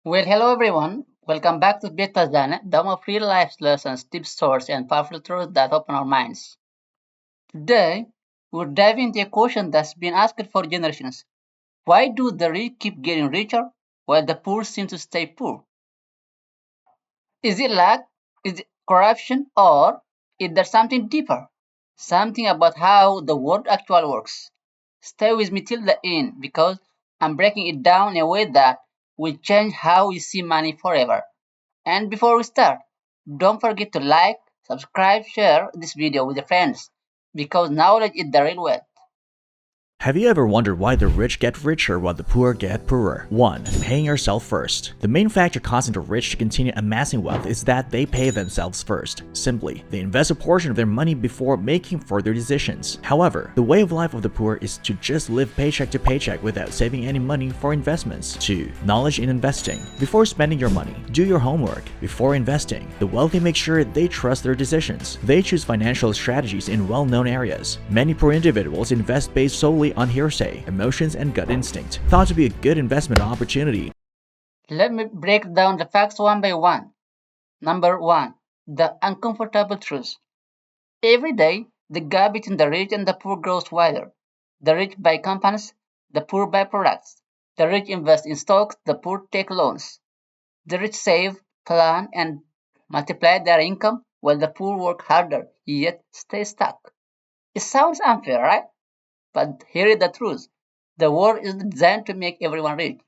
Well, hello everyone. Welcome back to Beta Jana, Dome of real life lessons, tips, stories, and powerful truths that open our minds. Today, we're diving into a question that's been asked for generations. Why do the rich keep getting richer while the poor seem to stay poor? Is it luck? Is it corruption? Or is there something deeper? Something about how the world actually works. Stay with me till the end because I'm breaking it down in a way that will change how we see money forever. And before we start, don't forget to like, subscribe, share this video with your friends because knowledge is the real wealth. Have you ever wondered why the rich get richer while the poor get poorer? 1. Paying yourself first. The main factor causing the rich to continue amassing wealth is that they pay themselves first. Simply, they invest a portion of their money before making further decisions. However, the way of life of the poor is to just live paycheck to paycheck without saving any money for investments. 2. Knowledge in investing. Before spending your money, do your homework. Before investing, the wealthy make sure they trust their decisions. They choose financial strategies in well-known areas. Many poor individuals invest based solely on hearsay, emotions, and gut instinct, thought to be a good investment opportunity. Let me break down the facts one by one. Number one, the uncomfortable truth. Every day, the gap between the rich and the poor grows wider. The rich buy companies, the poor buy products. The rich invest in stocks, the poor take loans. The rich save, plan, and multiply their income while the poor work harder yet stay stuck. It sounds unfair, right? But here is the truth. The world is designed to make everyone rich.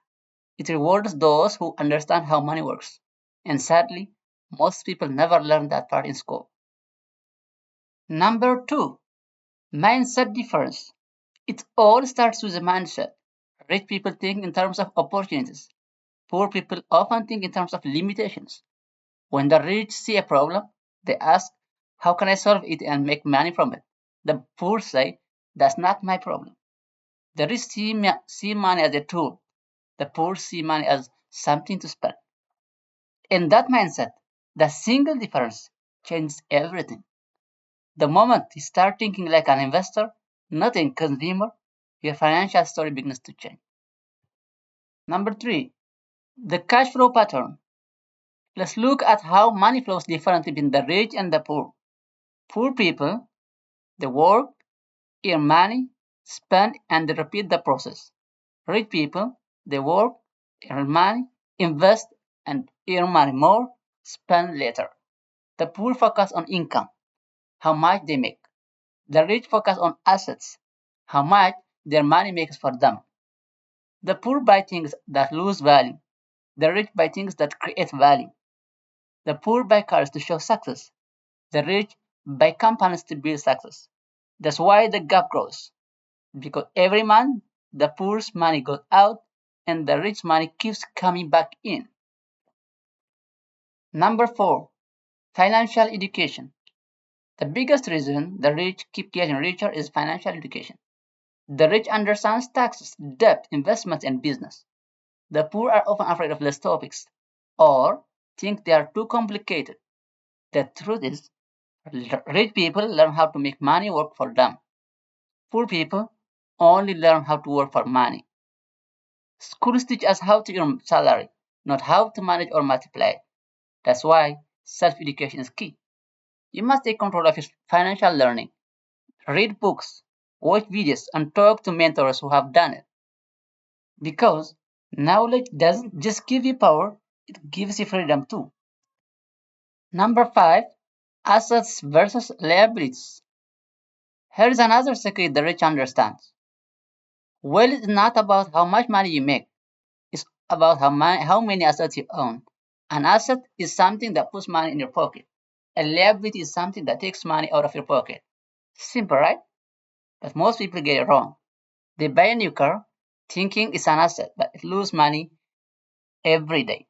It rewards those who understand how money works. And sadly, most people never learn that part in school. Number two, mindset difference. It all starts with a mindset. Rich people think in terms of opportunities. Poor people often think in terms of limitations. When the rich see a problem, they ask, how can I solve it and make money from it? The poor say, that's not my problem. The rich see money as a tool. The poor see money as something to spend. In that mindset, the single difference changes everything. The moment you start thinking like an investor, not a consumer, your financial story begins to change. Number three, the cash flow pattern. Let's look at how money flows differently between the rich and the poor. Poor people, they work, earn money, spend, and they repeat the process. Rich people, they work, earn money, invest, and earn money more, spend later. The poor focus on income, how much they make. The rich focus on assets, how much their money makes for them. The poor buy things that lose value. The rich buy things that create value. The poor buy cars to show success. The rich buy companies to build success. That's why the gap grows. Because every month, the poor's money goes out and the rich money keeps coming back in. Number four, financial education. The biggest reason the rich keep getting richer is financial education. The rich understands taxes, debt, investments, and business. The poor are often afraid of these topics or think they are too complicated. The truth is, rich people learn how to make money work for them. Poor people only learn how to work for money. Schools teach us how to earn salary, not how to manage or multiply. That's why self-education is key. You must take control of your financial learning. Read books, watch videos, and talk to mentors who have done it. Because knowledge doesn't just give you power, it gives you freedom too. Number five, assets versus liabilities. Here is another secret the rich understands. Wealth is not about how much money you make, it's about how many assets you own. An asset is something that puts money in your pocket. A liability is something that takes money out of your pocket. Simple, right? But most people get it wrong. They buy a new car thinking it's an asset, but it loses money every day.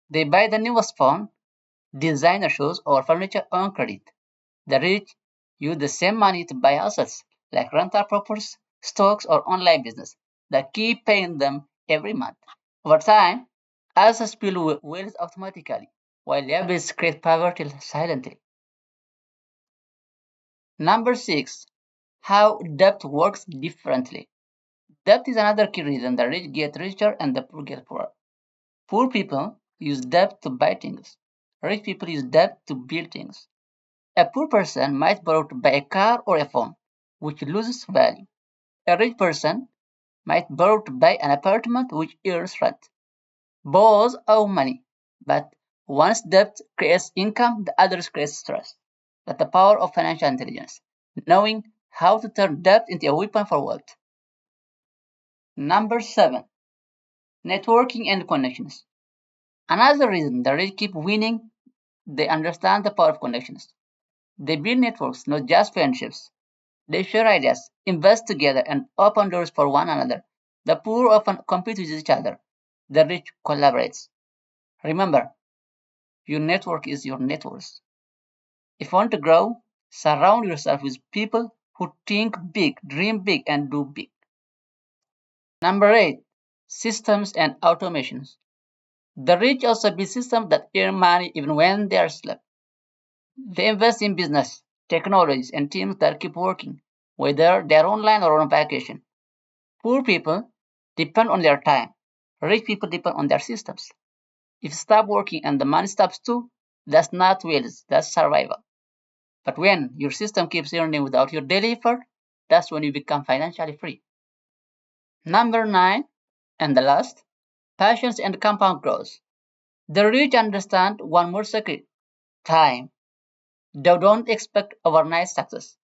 They buy the newest phone, designer shoes, or furniture on credit. The rich use the same money to buy assets like rental properties, stocks, or online business that keep paying them every month. Over time, assets build wealth automatically, while liabilities create poverty silently. Number six, how debt works differently. Debt is another key reason the rich get richer and the poor get poorer. Poor people use debt to buy things. Rich people use debt to build things. A poor person might borrow to buy a car or a phone, which loses value. A rich person might borrow to buy an apartment which earns rent. Both owe money, but one's debt creates income, the other creates stress. That's the power of financial intelligence, knowing how to turn debt into a weapon for wealth. Number 7. Networking and connections. Another reason the rich keep winning, they understand the power of connections. They build networks, not just friendships. They share ideas, invest together, and open doors for one another. The poor often compete with each other. The rich collaborate. Remember, your network is your net worth. If you want to grow, surround yourself with people who think big, dream big, and do big. Number 8. Systems and automations. The rich also build systems that earn money even when they are asleep. They invest in business, technologies, and teams that keep working, whether they are online or on vacation. Poor people depend on their time. Rich people depend on their systems. If you stop working and the money stops too, that's not wealth, that's survival. But when your system keeps earning without your daily effort, that's when you become financially free. Number 9, and the last, passions and compound growth. The rich understand one more secret: time. They don't expect overnight success.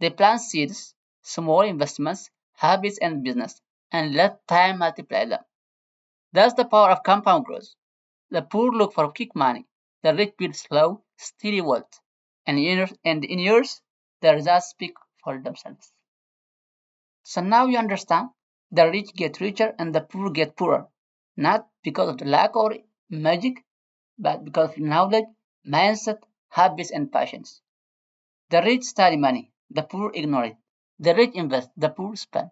They plant seeds, small investments, habits, and business, and let time multiply them. That's the power of compound growth. The poor look for quick money. The rich build slow, steady wealth. And in years, the results speak for themselves. So now you understand, the rich get richer and the poor get poorer. Not because of the lack or magic, but because of knowledge, mindset, habits, and passions. The rich study money, the poor ignore it. The rich invest, the poor spend.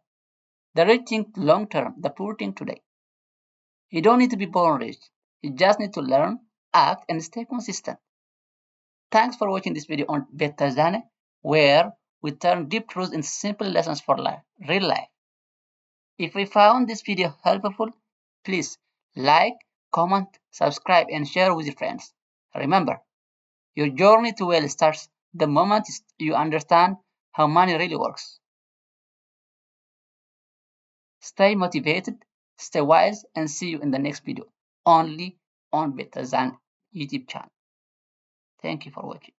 The rich think long term, the poor think today. You don't need to be born rich. You just need to learn, act, and stay consistent. Thanks for watching this video on Betazane, where we turn deep truths into simple lessons for life, real life. If you found this video helpful, please like, comment, subscribe, and share with your friends. Remember, your journey to wealth starts the moment you understand how money really works. Stay motivated, stay wise, and see you in the next video, only on Betazan YouTube channel. Thank you for watching.